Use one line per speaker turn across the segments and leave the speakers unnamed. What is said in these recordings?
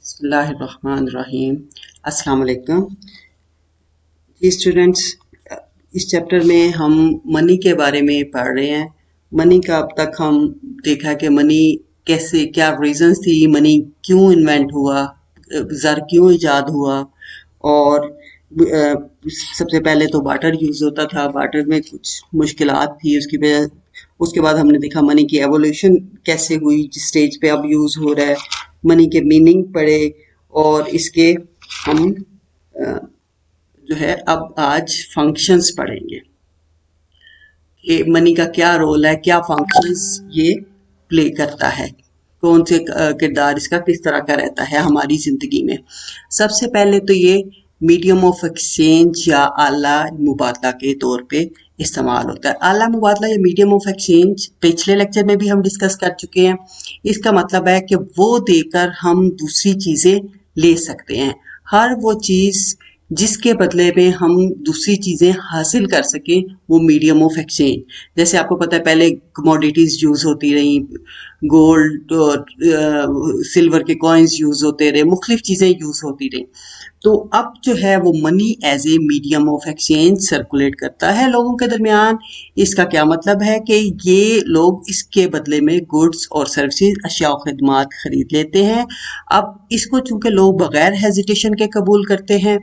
बिस्मिल्लाहिर्रहमानिर्रहीम। अस्सलाम वालेकुम जी स्टूडेंट्स। इस चैप्टर में हम मनी के बारे में पढ़ रहे हैं। मनी का अब तक हम देखा कि मनी कैसे, क्या रीजंस थी, मनी क्यों इन्वेंट हुआ, ज़र क्यों इजाद हुआ। और सबसे पहले तो बाटर यूज़ होता था, बाटर में कुछ मुश्किलात थी, उसके बाद हमने देखा मनी की एवोल्यूशन कैसे हुई, जिस स्टेज पे अब यूज़ हो रहा है। मनी के मीनिंग पढ़े और इसके हम जो है अब आज फंक्शंस पढ़ेंगे कि मनी का क्या रोल है, क्या फंक्शंस ये प्ले करता है, कौन से किरदार इसका किस तरह का रहता है हमारी ज़िंदगी में। सबसे पहले तो ये मीडियम ऑफ एक्सचेंज या आला मुबादला के तौर पे इस्तेमाल होता है। आला मुबादला या मीडियम ऑफ एक्सचेंज पिछले लेक्चर में भी हम डिस्कस कर चुके हैं। इसका मतलब है कि वो देकर हम दूसरी चीज़ें ले सकते हैं। हर वो चीज़ जिसके बदले में हम दूसरी चीज़ें हासिल कर सकें, वो मीडियम ऑफ एक्सचेंज। जैसे आपको पता है पहले कमोडिटीज़ यूज़ होती रही, गोल्ड और सिल्वर के कॉइन्स यूज़ होते रहे, मुख्तलिफ चीज़ें यूज़ होती रही। तो अब जो है वो money as a medium of exchange circulate करता है लोगों के दरमियान। इसका क्या मतलब है कि ये लोग इसके बदले में गुड्स और सर्विसेज, अशिया और खिदमात खरीद लेते हैं। अब इसको चूंकि लोग बगैर हेजिटेशन के कबूल करते हैं,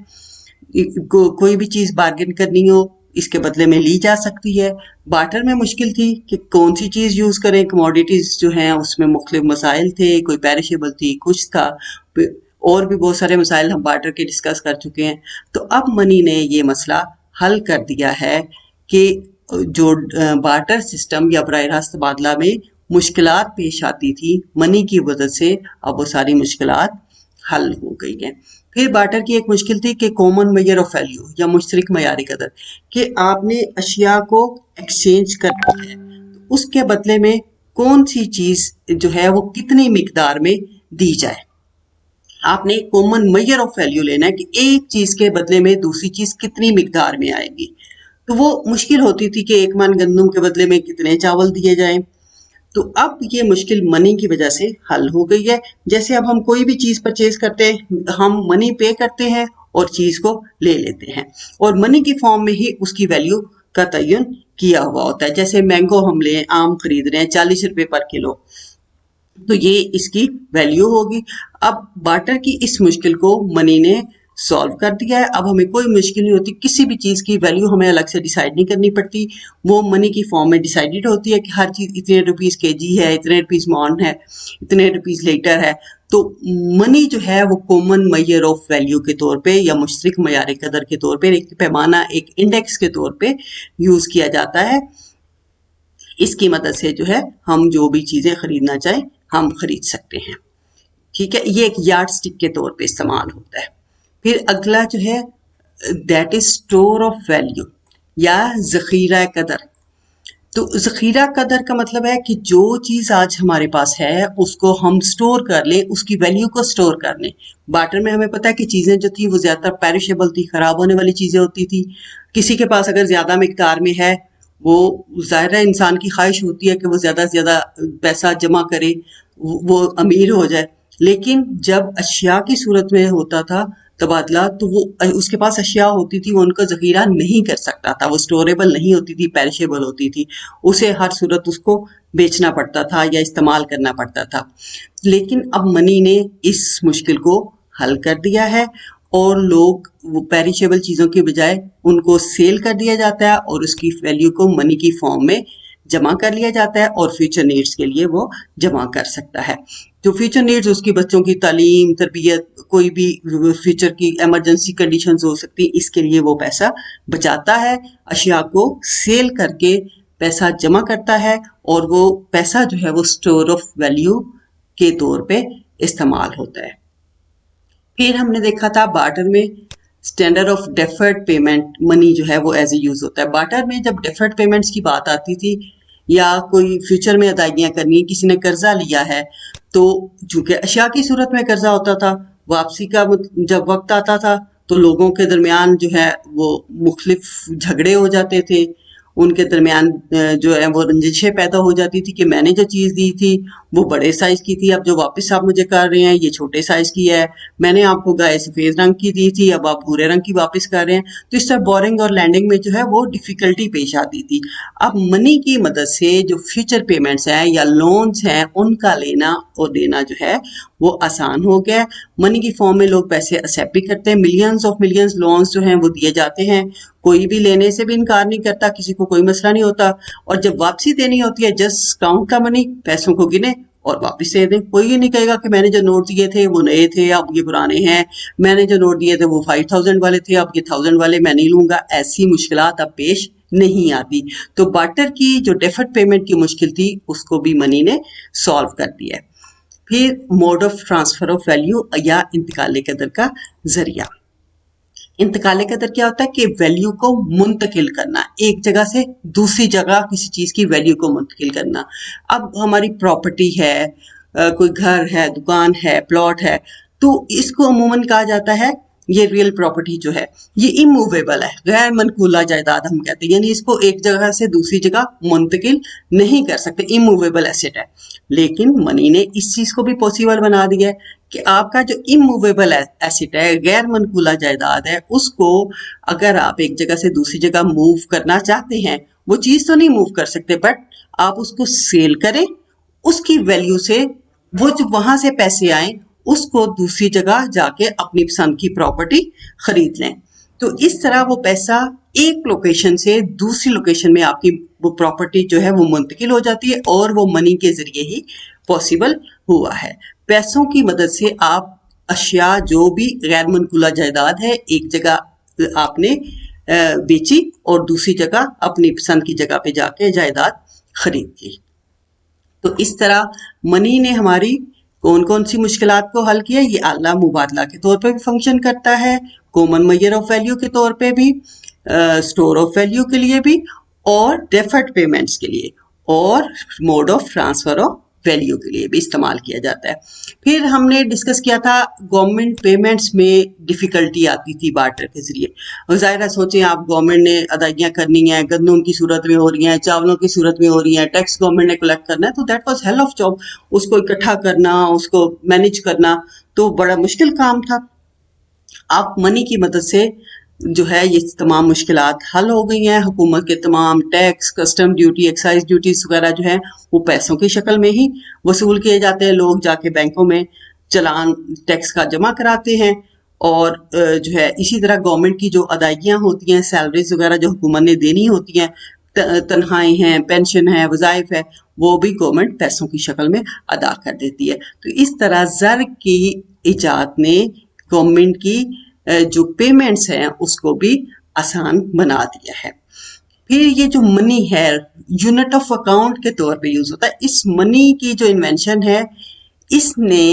कोई भी चीज़ बार्गेन करनी हो इसके बदले में ली जा सकती है। बार्टर में मुश्किल थी कि कौन सी चीज़ यूज़ करें, कमोडिटीज़ जो हैं उसमें मुख्तलिफ मसाइल थे, कोई पेरिशेबल थी, कुछ था, और भी बहुत सारे मसाइल हम बार्टर के डिस्कस कर चुके हैं। तो अब मनी ने ये मसला हल कर दिया है कि जो बार्टर सिस्टम या बराह रास्त तबादला में मुश्किलात पेश आती थी, मनी की वजह से अब वो सारी मुश्किलात हल हो गई हैं। फिर बार्टर की एक मुश्किल थी कि कॉमन मेजर ऑफ वैल्यू या मुश्तरक मयारी कदर, कि आपने अशिया को एक्सचेंज करना है तो उसके बदले में कौन सी चीज़ जो है वो कितनी मिकदार में दी जाए। आपने कॉमन मेजर ऑफ वैल्यू लेना है कि एक चीज़ के बदले में दूसरी चीज़ कितनी मिकदार में आएगी। तो वो मुश्किल होती थी कि एक मन गंदम के बदले में कितने चावल दिए जाएं। तो अब ये मुश्किल मनी की वजह से हल हो गई है। जैसे अब हम कोई भी चीज़ परचेज करते हैं, हम मनी पे करते हैं और चीज़ को ले लेते हैं, और मनी की फॉर्म में ही उसकी वैल्यू का तयन किया हुआ होता है। जैसे मैंगो हम लें, आम खरीद रहे हैं 40 रुपए पर किलो, तो ये इसकी वैल्यू होगी। अब बार्टर की इस मुश्किल को मनी ने सॉल्व कर दिया है। अब हमें कोई मुश्किल नहीं होती, किसी भी चीज़ की वैल्यू हमें अलग से डिसाइड नहीं करनी पड़ती, वो मनी की फॉर्म में डिसाइडेड होती है कि हर चीज़ इतने रुपीज़ केजी है, इतने रुपीज़ मॉन है, इतने रुपीज़ लीटर है। तो मनी जो है वो कॉमन मेजर ऑफ वैल्यू के तौर पे या मुश्तरक मयार कदर के तौर पे, एक पैमाना, एक इंडेक्स के तौर पे यूज़ किया जाता है। इसकी मदद से जो है हम जो भी चीज़ें खरीदना चाहें हम खरीद सकते हैं। ठीक है, ये एक यार्ड स्टिक के तौर पे इस्तेमाल होता है। फिर अगला जो है that is store of value या ज़ख़ीरा कदर। तो ज़ख़ीरा कदर का मतलब है कि जो चीज़ आज हमारे पास है उसको हम स्टोर कर लें, उसकी वैल्यू को स्टोर कर लें। बार्टर में हमें पता है कि चीज़ें जो थी वो ज़्यादातर पेरिशेबल थी, ख़राब होने वाली चीज़ें होती थी। किसी के पास अगर ज़्यादा मिकदार में है, वो ज़ाहिर है इंसान की ख्वाहिश होती है कि वो ज़्यादा से ज़्यादा पैसा जमा करे, वो अमीर हो जाए। लेकिन जब अशिया की सूरत में होता था तबादला, तो वो उसके पास अशिया होती थी, वो उनका ज़ख़ीरा नहीं कर सकता था, वो स्टोरेबल नहीं होती थी, पेरिशेबल होती थी, उसे हर सूरत उसको बेचना पड़ता था या इस्तेमाल करना पड़ता था। लेकिन अब मनी ने इस मुश्किल को हल कर दिया है और लोग वो पेरिशेबल चीज़ों के बजाय उनको सेल कर दिया जाता है और उसकी वैल्यू को मनी की फॉर्म में जमा कर लिया जाता है और फ्यूचर नीड्स के लिए वो जमा कर सकता है। जो फ्यूचर नीड्स उसकी बच्चों की तालीम, तरबियत, कोई भी फ्यूचर की इमरजेंसी कंडीशंस हो सकती है, इसके लिए वो पैसा बचाता है, अशिया को सेल करके पैसा जमा करता है और वो पैसा जो है वो स्टोर ऑफ वैल्यू के तौर पे इस्तेमाल होता है। फिर हमने देखा था बार्टर में standard of deferred payment money जो है वो एज ए यूज होता है। बार्टर में जब डेफर्ड पेमेंट्स की बात आती थी या कोई फ्यूचर में अदायगियां करनी है, किसी ने कर्जा लिया है, तो चूंकि अशिया की सूरत में कर्जा होता था, वापसी का जब वक्त आता था तो लोगों के दरमियान जो है वो मुख्तलिफ झगड़े हो जाते थे उनके दरमियान जो है वो रंजिशें पैदा हो जाती थी कि मैंने जो चीज़ दी थी वो बड़े साइज की थी, अब जो वापस आप मुझे कर रहे हैं ये छोटे साइज की है, मैंने आपको गाय सफेद रंग की दी थी अब आप भूरे रंग की वापस कर रहे हैं। तो इस तरह बोरिंग और लैंडिंग में जो है वो डिफिकल्टी पेश आती थी। अब मनी की मदद से जो फ्यूचर पेमेंट्स हैं या लोन्स हैं उनका लेना और देना जो है वो आसान हो गया है। मनी की फॉर्म में लोग पैसे एक्सेप्ट भी करते हैं, मिलियंस ऑफ मिलियंस लोन्स जो हैं वो दिए जाते हैं, कोई भी लेने से भी इनकार नहीं करता, किसी को कोई मसला नहीं होता। और जब वापसी देनी होती है जस्ट काउंट का मनी, पैसों को गिने और वापस दे दें। कोई ये नहीं कहेगा कि मैंने जो नोट दिए थे वो नए थे अब ये पुराने हैं, मैंने जो नोट दिए थे वो 5000 वाले थे अब ये 1000 वाले मैं नहीं लूंगा। ऐसी मुश्किलात अब पेश नहीं आती। तो बार्टर की जो डेफर्ड पेमेंट की मुश्किल थी उसको भी मनी ने सॉल्व कर दिया है। फिर mode of transfer of value या इंतकाल कदर का जरिया। इंतकाल कदर क्या होता है कि वैल्यू को मुंतकिल करना, एक जगह से दूसरी जगह किसी चीज की वैल्यू को मुंतकिल करना। अब हमारी प्रॉपर्टी है, कोई घर है, दुकान है, प्लॉट है, तो इसको अमूमन कहा जाता है ये रियल प्रॉपर्टी जो है ये इमूवेबल है, गैर मनकूला जायदाद हम कहते हैं, यानी इसको एक जगह से दूसरी जगह मुंतकिल नहीं कर सकते, इमूवेबल एसेट है। लेकिन मनी ने इस चीज को भी पॉसिबल बना दिया है कि आपका जो इमूवेबल एसेट है, गैर मनकूला जायदाद है, उसको अगर आप एक जगह से दूसरी जगह मूव करना चाहते हैं, वो चीज तो नहीं मूव कर सकते बट आप उसको सेल करें, उसकी वैल्यू से वो जो वहां से पैसे आए उसको दूसरी जगह जाके अपनी पसंद की प्रॉपर्टी खरीद लें। तो इस तरह वो पैसा एक लोकेशन से दूसरी लोकेशन में आपकी वो प्रॉपर्टी जो है वो मुंतकिल हो जाती है और वो मनी के जरिए ही पॉसिबल हुआ है। पैसों की मदद से आप अशिया जो भी गैर मनकूला जायदाद है एक जगह आपने बेची और दूसरी जगह अपनी पसंद की जगह पे जाके जायदाद खरीद ली। तो इस तरह मनी ने हमारी कौन कौन सी मुश्किलात को हल किया, ये आला मुबादला के तौर पे भी फंक्शन करता है, कॉमन मेजर ऑफ वैल्यू के तौर पे भी, स्टोर ऑफ वैल्यू के लिए भी और डेफर्ड पेमेंट्स के लिए और mode of transfer of value के लिए भी इस्तेमाल किया जाता है। फिर हमने डिस्कस किया था गवर्नमेंट पेमेंट्स में डिफिकल्टी आती थी बार्टर के जरिए। ज़ाहिर है सोचें आप गवर्नमेंट ने अदायगियाँ करनी है, गंदम की सूरत में हो रही हैं, चावलों की सूरत में हो रही हैं, टैक्स गवर्नमेंट ने कलेक्ट करना है, तो that was hell of job. उसको इकट्ठा करना, उसको मैनेज करना तो बड़ा मुश्किल काम था। आप मनी की मदद से जो है ये तमाम मुश्किलात हल हो गई हैं। हुकूमत के तमाम tax, custom duty, excise duties वगैरह जो है वो पैसों की शक्ल में ही वसूल किए जाते हैं। लोग जाके बैंकों में चलान टैक्स का जमा कराते हैं और जो है इसी तरह गवर्नमेंट की जो अदायगियाँ होती हैं, सैलरीज वगैरह जो हुकूमत ने देनी होती हैं, तनख्वाहें हैं, पेंशन है, वज़ाइफ है, वो भी गवर्नमेंट पैसों की शक्ल में अदा कर देती है। तो इस तरह ज़र की इजाद ने गवर्नमेंट की जो पेमेंट्स हैं उसको भी आसान बना दिया है। फिर ये जो मनी है यूनिट ऑफ अकाउंट के तौर पे यूज होता है। इस मनी की जो इन्वेंशन है इसने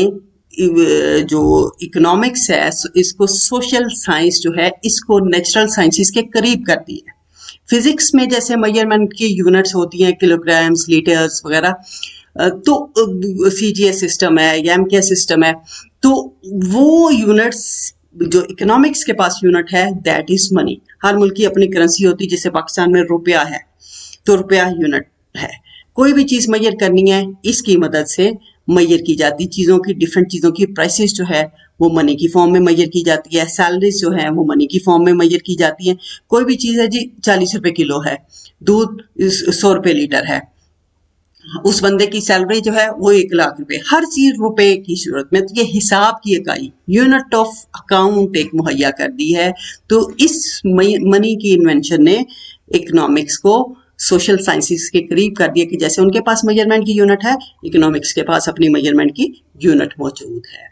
जो इकोनॉमिक्स है इसको सोशल साइंस जो है इसको नेचुरल साइंसेस के करीब कर दिया है। फिजिक्स में जैसे मेजरमेंट की यूनिट्स होती हैं किलोग्राम्स, लीटर्स वगैरह, तो सीजीएस सिस्टम है या एमके सिस्टम है, तो वो यूनिट्स जो इकोनॉमिक्स के पास यूनिट है दैट इज मनी। हर मुल्क की अपनी करेंसी होती है, जैसे पाकिस्तान में रुपया है तो रुपया यूनिट है। कोई भी चीज मैयर करनी है इसकी मदद से मैयर की जाती, चीजों की डिफरेंट चीजों की प्राइसेस जो है वो मनी की फॉर्म में मैयर की जाती है, सैलरीज जो है वो मनी की फॉर्म में मैयर की जाती है। कोई भी चीज है जी 40 रुपए किलो है, दूध 100 रुपए लीटर है, उस बंदे की सैलरी जो है वो 1 लाख रुपए, हर चीज रुपए की सूरत में, तो ये हिसाब की इकाई यूनिट ऑफ अकाउंट एक मुहैया कर दी है। तो इस मनी की इन्वेंशन ने इकोनॉमिक्स को सोशल साइंसेस के करीब कर दिया कि जैसे उनके पास मेजरमेंट की यूनिट है, इकोनॉमिक्स के पास अपनी मेजरमेंट की यूनिट मौजूद है।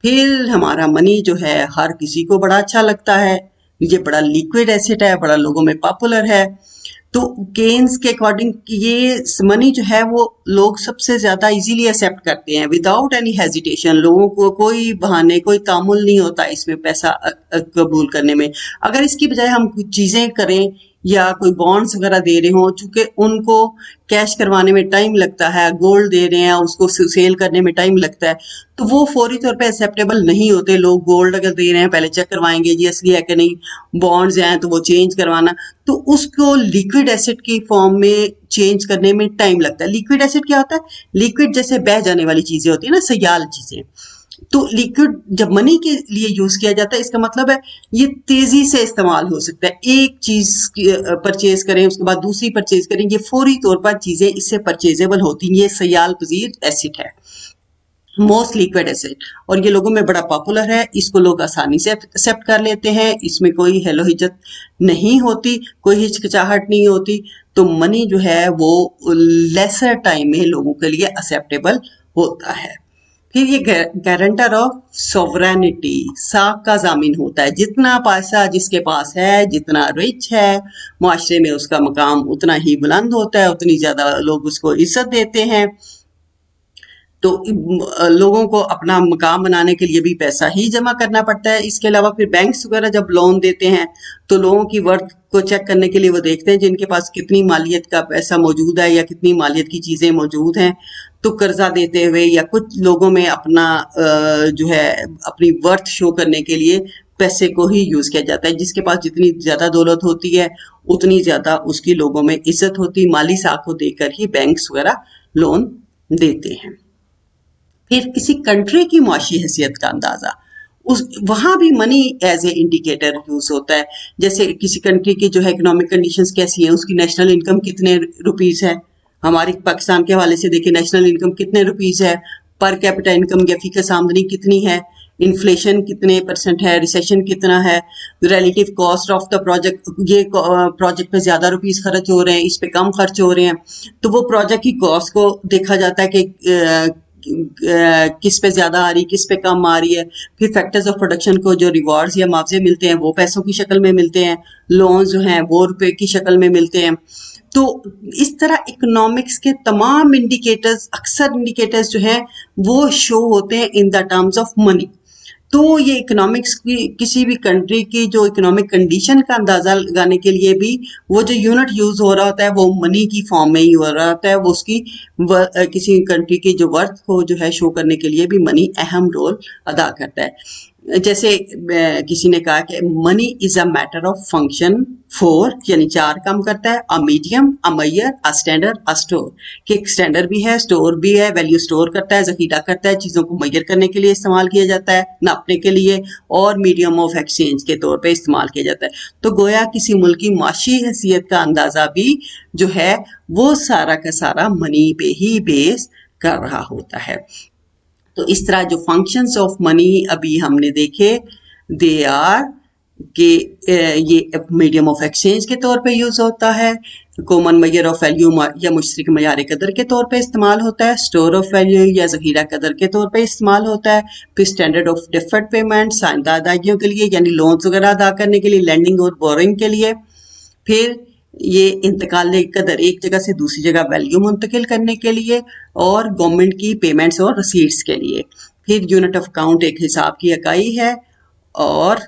फिर हमारा मनी जो है हर किसी को बड़ा अच्छा लगता है, ये बड़ा लिक्विड एसेट है, बड़ा लोगों में पॉपुलर है। तो केन्स के अकॉर्डिंग ये मनी जो है वो लोग सबसे ज्यादा इजीली एक्सेप्ट करते हैं विदाउट एनी हेजिटेशन। लोगों को कोई बहाने, कोई तामुल नहीं होता इसमें पैसा कबूल करने में। अगर इसकी बजाय हम कुछ चीजें करें या कोई बॉन्ड्स वगैरह दे रहे हो, चूंकि उनको कैश करवाने में टाइम लगता है, गोल्ड दे रहे हैं उसको सेल करने में टाइम लगता है, तो वो फौरी तौर पे एक्सेप्टेबल नहीं होते। लोग गोल्ड अगर दे रहे हैं पहले चेक करवाएंगे जी असली है कि नहीं, बॉन्ड्स हैं तो वो चेंज करवाना, तो उसको लिक्विड एसेट की फॉर्म में चेंज करने में टाइम लगता है। लिक्विड एसेट क्या होता है? लिक्विड जैसे बह जाने वाली चीजें होती है ना, सयाल चीजें। तो लिक्विड जब मनी के लिए यूज किया जाता है, इसका मतलब है ये तेजी से इस्तेमाल हो सकता है। एक चीज परचेज करें उसके बाद दूसरी परचेज करें, ये फौरी तौर पर चीजें इससे परचेजेबल होती हैं। ये सयाल पजीर एसिड है, मोस्ट लिक्विड एसिड, और ये लोगों में बड़ा पॉपुलर है। इसको लोग आसानी से एक्सेप्ट कर लेते हैं, इसमें कोई हेलो हिजत नहीं होती, कोई हिचकिचाहट नहीं होती। तो मनी जो है वो लेसर टाइम में लोगों के लिए एक्सेप्टेबल होता है। फिर ये गारंटर ऑफ सोवरेनिटी, साख का जामिन होता है। जितना पैसा जिसके पास है, जितना रिच है, मुआशरे में उसका मकाम उतना ही बुलंद होता है, उतनी ज्यादा लोग उसको इज्जत देते हैं। तो लोगों को अपना मकाम बनाने के लिए भी पैसा ही जमा करना पड़ता है। इसके अलावा फिर बैंक्स वगैरह जब लोन देते हैं तो लोगों की वर्थ को चेक करने के लिए वो देखते हैं जिनके पास कितनी मालियत का पैसा मौजूद है या कितनी मालियत की चीजें मौजूद हैं। तो कर्जा देते हुए या कुछ लोगों में अपना जो है अपनी वर्थ शो करने के लिए पैसे को ही यूज किया जाता है। जिसके पास जितनी ज्यादा दौलत होती है उतनी ज्यादा उसकी लोगों में इज्जत होती, माली साख को देकर ही बैंक्स वगैरह लोन देते हैं। फिर किसी कंट्री की मुआशी हैसियत का अंदाजा, उस वहां भी money as a indicator use होता है। जैसे किसी कंट्री की जो है इकोनॉमिक कंडीशंस कैसी है, उसकी नेशनल इनकम कितने रुपीस है। हमारी पाकिस्तान के हवाले से देखिए, नेशनल इनकम कितने रुपीस है, पर कैपिटा इनकम या फीकस आमदनी कितनी है, इन्फ्लेशन कितने परसेंट है, रिसेशन कितना है, relative cost of the project, ये प्रोजेक्ट पे ज्यादा रुपीस खर्च हो रहे हैं, इस पे कम खर्च हो रहे हैं। तो वो प्रोजेक्ट की कॉस्ट को देखा जाता है कि किस पे ज्यादा आ रही, किस पे कम आ रही है। फिर फैक्टर्स ऑफ प्रोडक्शन को जो रिवॉर्ड्स या मुआवजे मिलते हैं वो पैसों की शक्ल में मिलते हैं, लोन जो हैं वो रुपए की शक्ल में मिलते हैं। तो इस तरह इकोनॉमिक्स के तमाम इंडिकेटर्स, अक्सर इंडिकेटर्स जो हैं वो शो होते हैं in the terms of money. तो ये इकोनॉमिक्स की किसी भी कंट्री की जो इकोनॉमिक कंडीशन का अंदाजा लगाने के लिए भी वो जो यूनिट यूज हो रहा होता है वो मनी की फॉर्म में ही हो रहा होता है। वो उसकी किसी कंट्री की जो वर्थ को जो है शो करने के लिए भी मनी अहम रोल अदा करता है। जैसे किसी ने कहा कि money is a matter of function four, यानी चार काम करता है, a medium, a measure, a standard, a store. कि एक स्टैंडर्ड भी है, स्टोर भी है, वैल्यू स्टोर करता है, जखीरा करता है, चीजों को मैयर करने के लिए इस्तेमाल किया जाता है, नापने के लिए, और मीडियम ऑफ एक्सचेंज के तौर पे इस्तेमाल किया जाता है। तो गोया किसी मुल्क की माशी हैसियत का अंदाजा भी जो है वो सारा का सारा मनी पे ही बेस कर रहा होता है। तो इस तरह जो फंक्शंस ऑफ मनी अभी हमने देखे, दे आर कि ये मीडियम ऑफ एक्सचेंज के तौर पे यूज होता है, कॉमन मेजर ऑफ वैल्यू या मुश्तरक मयार कदर के तौर पे इस्तेमाल होता है, स्टोर ऑफ वैल्यू या जखीरा कदर के तौर पे इस्तेमाल होता है, फिर स्टैंडर्ड ऑफ डिफर्ड पेमेंट साइंदा अदायगियों के लिए यानी लोन्स वगैरह अदा करने के लिए, लैंडिंग और बोरिंग के लिए, फिर ये इंतकाल कदर एक जगह से दूसरी जगह वैल्यू मुंतकिल करने के लिए, और गवर्नमेंट की पेमेंट्स और रसीट्स के लिए। फिर यूनिट ऑफ काउंट एक हिसाब की इकाई है और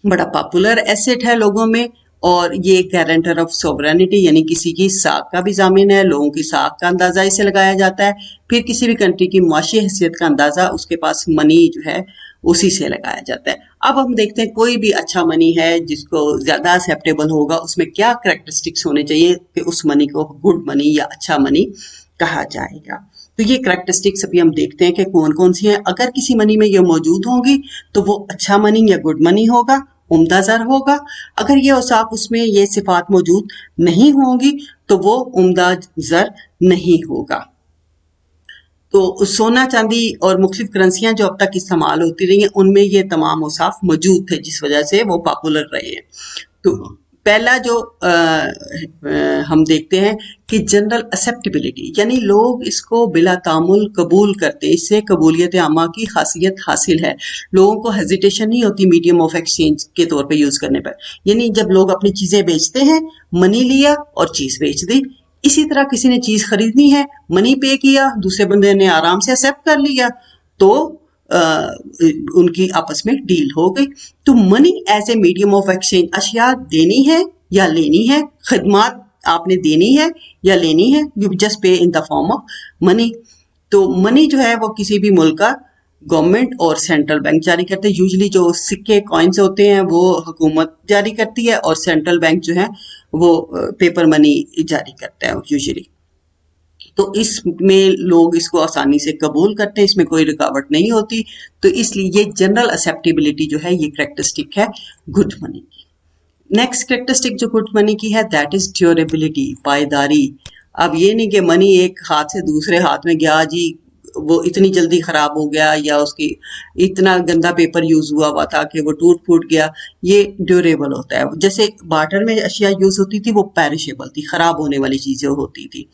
बड़ा पॉपुलर एसेट है लोगों में, और ये गारंटर ऑफ सोवरेनिटी यानी किसी की साख का भी जामिन है, लोगों की साख का अंदाजा इसे लगाया जाता है। फिर किसी भी कंट्री की मुआशी हैसियत का अंदाजा उसके पास मनी जो है उसी से लगाया जाता है। अब हम देखते हैं कोई भी अच्छा मनी है जिसको ज्यादा एक्सेप्टेबल होगा, उसमें क्या करेक्टरिस्टिक्स होने चाहिए कि उस मनी को गुड मनी या अच्छा मनी कहा जाएगा। तो ये करेक्टरिस्टिक्स अभी हम देखते हैं कि कौन कौन सी हैं। अगर किसी मनी में ये मौजूद होंगी तो वो अच्छा मनी या गुड मनी होगा, उम्दा ज़र होगा। अगर ये औसाफ उसमें ये सिफात मौजूद नहीं होंगी तो वो उम्दा ज़र नहीं होगा। तो सोना चांदी और मुख्तलिफ करेंसियां जो अब तक इस्तेमाल होती रही हैं उनमें ये तमाम औसाफ मौजूद थे जिस वजह से वो पॉपुलर रहे हैं। तो पहला जो हम देखते हैं कि जनरल एक्सेप्टेबिलिटी, यानी लोग इसको बिला तामुल कबूल करते हैं, इससे कबूलियत आमा की खासियत हासिल है। लोगों को हेजिटेशन नहीं होती मीडियम ऑफ एक्सचेंज के तौर पे यूज करने पर। यानी जब लोग अपनी चीजें बेचते हैं, मनी लिया और चीज बेच दी। इसी तरह किसी ने चीज खरीदनी है, मनी पे किया, दूसरे बंदे ने आराम से एक्सेप्ट कर लिया, तो उनकी आपस में डील हो गई। तो money as a medium of exchange, अशिया देनी है या लेनी है, खदमात आपने देनी है या लेनी है, यू जस्ट पे in the form of money. तो मनी जो है वो किसी भी मुल्क का गवर्नमेंट और सेंट्रल बैंक जारी करते हैं। यूजली जो सिक्के कॉइन्स होते हैं वो हुकूमत जारी करती है और सेंट्रल बैंक जो है वो पेपर मनी जारी करता है यूजली। तो इसमें लोग इसको आसानी से कबूल करते हैं, इसमें कोई रुकावट नहीं होती। तो इसलिए ये जनरल एक्सेप्टेबिलिटी जो है ये करेक्टरिस्टिक है गुड मनी की। नेक्स्ट करेक्टरिस्टिक जो गुड मनी की है दैट इज ड्यूरेबिलिटी, पायदारी। अब ये नहीं कि मनी एक हाथ से दूसरे हाथ में गया जी, वो इतनी जल्दी खराब हो गया या उसकी इतना गंदा पेपर यूज हुआ था कि वो टूट फूट गया, ये ड्यूरेबल होता है। जैसे बार्टर में अशिया यूज होती थी वो पेरिशेबल थी, खराब होने वाली चीजें होती थी,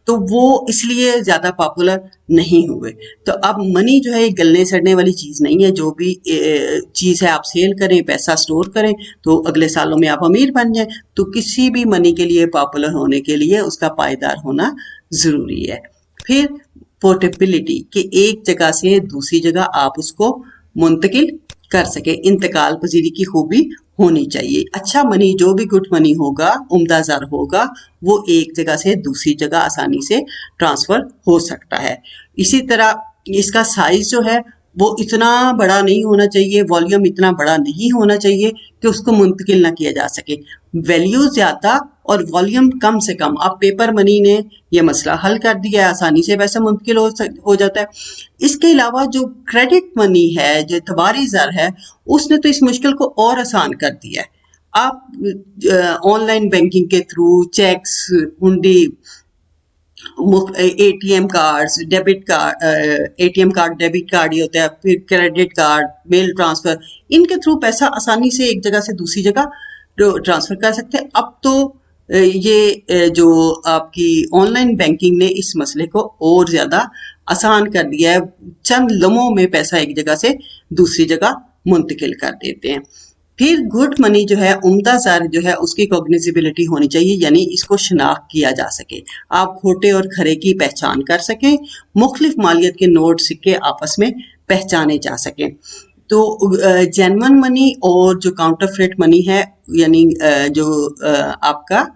तो वो इसलिए ज्यादा पॉपुलर नहीं हुए। तो अब मनी जो है ये गलने सड़ने वाली चीज नहीं है, जो भी चीज है आप सेल करें, पैसा स्टोर करें तो अगले सालों में आप अमीर बन जाए। तो किसी भी मनी के लिए पॉपुलर होने के लिए उसका पायदार होना जरूरी है। फिर पोर्टेबिलिटी, कि एक जगह से दूसरी जगह आप उसको मुंतकिल कर सके, इंतकाल पजीरी की खूबी होनी चाहिए। अच्छा मनी, जो भी गुड मनी होगा, उम्दा ज़र होगा, वो एक जगह से दूसरी जगह आसानी से ट्रांसफर हो सकता है। इसी तरह इसका साइज जो है वो इतना बड़ा नहीं होना चाहिए, वॉल्यूम इतना बड़ा नहीं होना चाहिए कि उसको मुंतकिल ना किया जा सके। वैल्यू ज्यादा और वॉल्यूम कम से कम। अब पेपर मनी ने यह मसला हल कर दिया है, आसानी से पैसा मुंतकिल हो जाता है। इसके अलावा जो क्रेडिट मनी है, जो एतबारी ज़र है, उसने तो इस मुश्किल को और आसान कर दिया है। आप ऑनलाइन बैंकिंग के through cheques, hundi, ATM cards, debit card, ATM card, debit card ही होता है, फिर क्रेडिट कार्ड, मेल ट्रांसफर, इनके थ्रू पैसा आसानी से एक जगह से दूसरी जगह ट्रांसफर कर सकते हैं। अब तो ये जो आपकी ऑनलाइन बैंकिंग ने इस मसले को और ज्यादा आसान कर दिया है, चंद लम्हों में पैसा एक जगह से दूसरी जगह मुंतकिल कर देते हैं। फिर गुड मनी जो है, उम्दा ज़र जो है, उसकी कॉग्निजिबिलिटी होनी चाहिए, यानी इसको शनाख्त किया जा सके, आप खोटे और खरे की पहचान कर सकें, मुख्तलिफ मालियत के नोट सिक्के आपस में पहचाने जा सकें। तो जेन्युइन मनी और जो काउंटरफेट मनी है, यानी जो आपका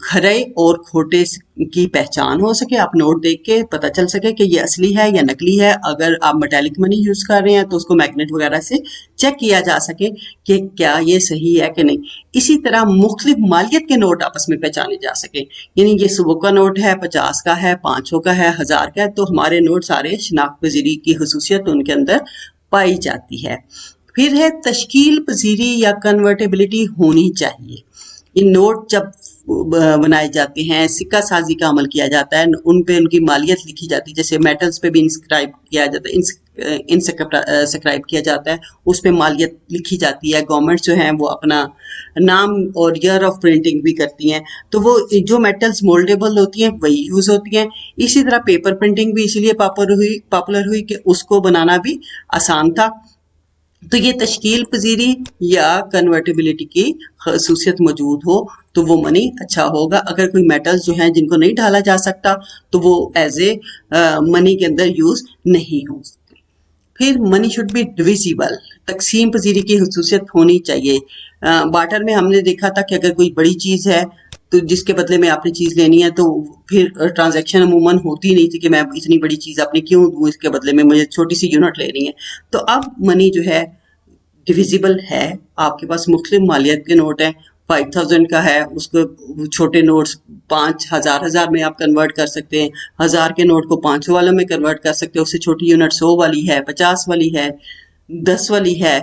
खरे और खोटे की पहचान हो सके, आप नोट देख के पता चल सके कि ये असली है या नकली है। अगर आप मेटालिक मनी यूज कर रहे हैं तो उसको मैग्नेट वगैरह से चेक किया जा सके कि क्या ये सही है कि नहीं। इसी तरह मुख्तलिफ मालियत के नोट आपस में पहचाने जा सके, यानी ये 100 का नोट है, 50 का है, 500 का है, 1000 का है, तो हमारे नोट सारे शनाख्त पजीरी की खसूसियत उनके अंदर पाई जाती है। फिर है तश्कील पजीरी या कन्वर्टेबिलिटी होनी चाहिए। ये नोट जब बनाए जाते हैं, सिक्का साजी का अमल किया जाता है, उन पे उनकी मालियत लिखी जाती है, जैसे मेटल्स पे भी इंस्क्राइब किया जाता है, इंस्क्राइब किया जाता है, उस पे मालियत लिखी जाती है। गवर्नमेंट जो है वो अपना नाम और ईयर ऑफ प्रिंटिंग भी करती हैं, तो वो जो मेटल्स मोल्डेबल होती हैं वही यूज होती हैं। इसी तरह पेपर प्रिंटिंग भी इसलिए पॉपुलर हुई कि उसको बनाना भी आसान था। तो ये तश्कील पजीरी या कन्वर्टेबिलिटी की खसूसियत मौजूद हो तो वो मनी अच्छा होगा। अगर कोई मेटल्स जो हैं जिनको नहीं ढाला जा सकता तो वो एज ए मनी के अंदर यूज नहीं हो सकते। फिर मनी शुड बी डिविजिबल, तकसीम पजीरी की खसूसियत होनी चाहिए। बार्टर में हमने देखा था कि अगर कोई बड़ी चीज़ है तो जिसके बदले में आपने चीज़ लेनी है, तो फिर ट्रांजैक्शन अमूमन होती नहीं थी कि मैं इतनी बड़ी चीज़ आपने क्यों दूँ, इसके बदले में मुझे छोटी सी यूनिट लेनी है। तो अब मनी जो है डिविजिबल है, आपके पास मुख्तलिफ मालियत के नोट हैं, 5000 का है, उसको छोटे नोट्स 5000 में आप कन्वर्ट कर सकते हैं, 1000 के नोट को 500 वालों में कन्वर्ट कर सकते हैं, उससे छोटी यूनिट 100 वाली है, 50 वाली है, 10 वाली है।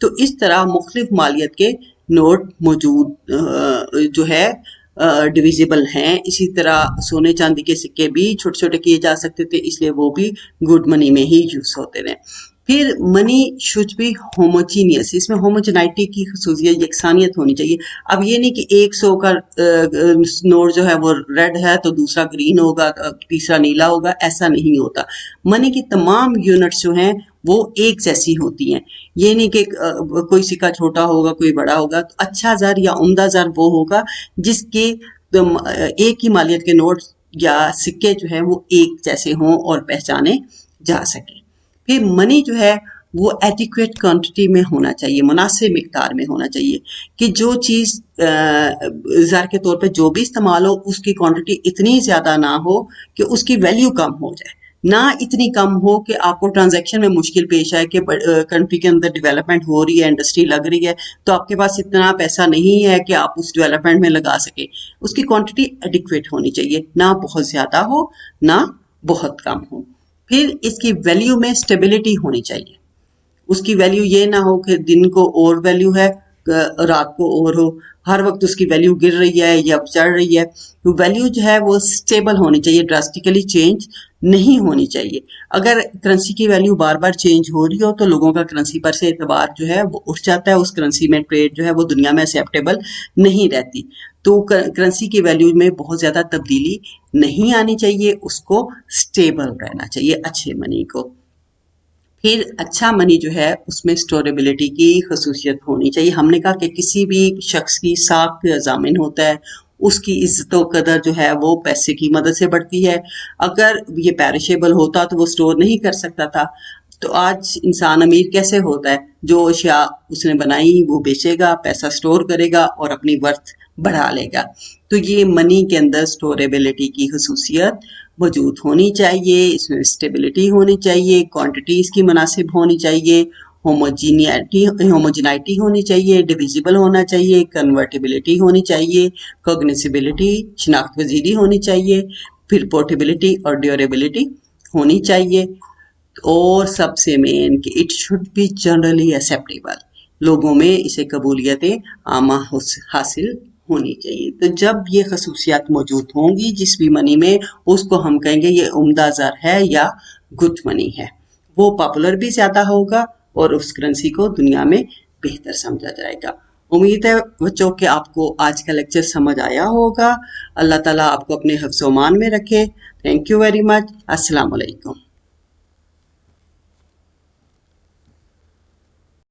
तो इस तरह मुख्तलिफ मालियत के नोट मौजूद जो है डिविजिबल हैं। इसी तरह सोने चांदी के सिक्के भी छोटे छोटे किए जा सकते थे, इसलिए वो भी गुड मनी में ही यूज होते थे। फिर मनी शुड बी होमोजीनियस, इसमें होमोजेनाइटी की खसूसियत, यकसानियत होनी चाहिए। अब ये नहीं कि 100 का नोट जो है वो रेड है तो दूसरा ग्रीन होगा, तीसरा नीला होगा, ऐसा नहीं होता। मनी की तमाम यूनिट्स जो हैं वो एक जैसी होती हैं। ये नहीं कि कोई सिक्का छोटा होगा कोई बड़ा होगा। तो अच्छा ज़र या उम्दा ज़र वो होगा जिसके एक ही मालियत के नोट या सिक्के जो है वो एक जैसे हों और पहचाने जा सके। फिर मनी जो है वो एडिक्वेट क्वांटिटी में होना चाहिए, मुनासिब मिकदार में होना चाहिए कि जो चीज़ ज़र के तौर पे जो भी इस्तेमाल हो उसकी क्वांटिटी इतनी ज़्यादा ना हो कि उसकी वैल्यू कम हो जाए, ना इतनी कम हो कि आपको ट्रांजैक्शन में मुश्किल पेश आए कि कंट्री के अंदर डेवलपमेंट हो रही है, इंडस्ट्री लग रही है, तो आपके पास इतना पैसा नहीं है कि आप उस डेवलपमेंट में लगा सके। उसकी क्वांटिटी एडिक्वेट होनी चाहिए, ना बहुत ज़्यादा हो ना बहुत कम हो। फिर इसकी वैल्यू में स्टेबिलिटी होनी चाहिए। उसकी वैल्यू ये ना हो कि दिन को और वैल्यू है, रात को और हो, हर वक्त उसकी वैल्यू गिर रही है या चढ़ रही है। तो वैल्यू जो है वो स्टेबल होनी चाहिए, ड्रास्टिकली चेंज नहीं होनी चाहिए। अगर करेंसी की वैल्यू बार बार चेंज हो रही हो तो लोगों का करेंसी पर से एतबार जो है वो उठ जाता है, उस करेंसी में ट्रेड जो है वो दुनिया में एक्सेप्टेबल नहीं रहती। तो करेंसी की वैल्यू में बहुत ज़्यादा तब्दीली नहीं आनी चाहिए, उसको स्टेबल रहना चाहिए अच्छे मनी को। फिर अच्छा मनी जो है उसमें स्टोरेबिलिटी की खसूसियत होनी चाहिए। हमने कहा कि किसी भी शख्स की साख पे ज़ामिन होता है, उसकी इज्जत व कदर जो है वो पैसे की मदद से बढ़ती है। अगर ये पेरिशेबल होता तो वो स्टोर नहीं कर सकता था। तो आज इंसान अमीर कैसे होता है? जो अशिया उसने बनाई वो बेचेगा, पैसा स्टोर करेगा और अपनी वर्थ बढ़ा लेगा। तो ये मनी के अंदर स्टोरेबिलिटी की खसूसियत मौजूद होनी चाहिए, इसमें स्टेबिलिटी होनी चाहिए, क्वांटिटी इसकी मुनासिब होनी चाहिए, होमोजिनाइटी होनी चाहिए, डिविजिबल होना चाहिए, कन्वर्टिबिलिटी होनी चाहिए, कॉग्निसिबिलिटी शिनाख्त पजीरी होनी चाहिए, फिर पोर्टेबिलिटी और ड्यूरेबिलिटी होनी चाहिए। और सबसे मेन कि it should be generally acceptable, लोगों में इसे कबूलियत आमा हासिल होनी चाहिए। तो जब ये खसूसियात मौजूद होंगी जिस भी मनी में, उसको हम कहेंगे ये उम्दा ज़र है या गुड मनी है। वो पॉपुलर भी ज़्यादा होगा और उस करेंसी को दुनिया में बेहतर समझा जाएगा। उम्मीद है बच्चों कि आपको आज का लेक्चर समझ आया होगा। अल्लाह ताला आपको अपने हिफ्ज़-ओ-मान में रखे। Thank you very much. अस्सलाम वालेकुम।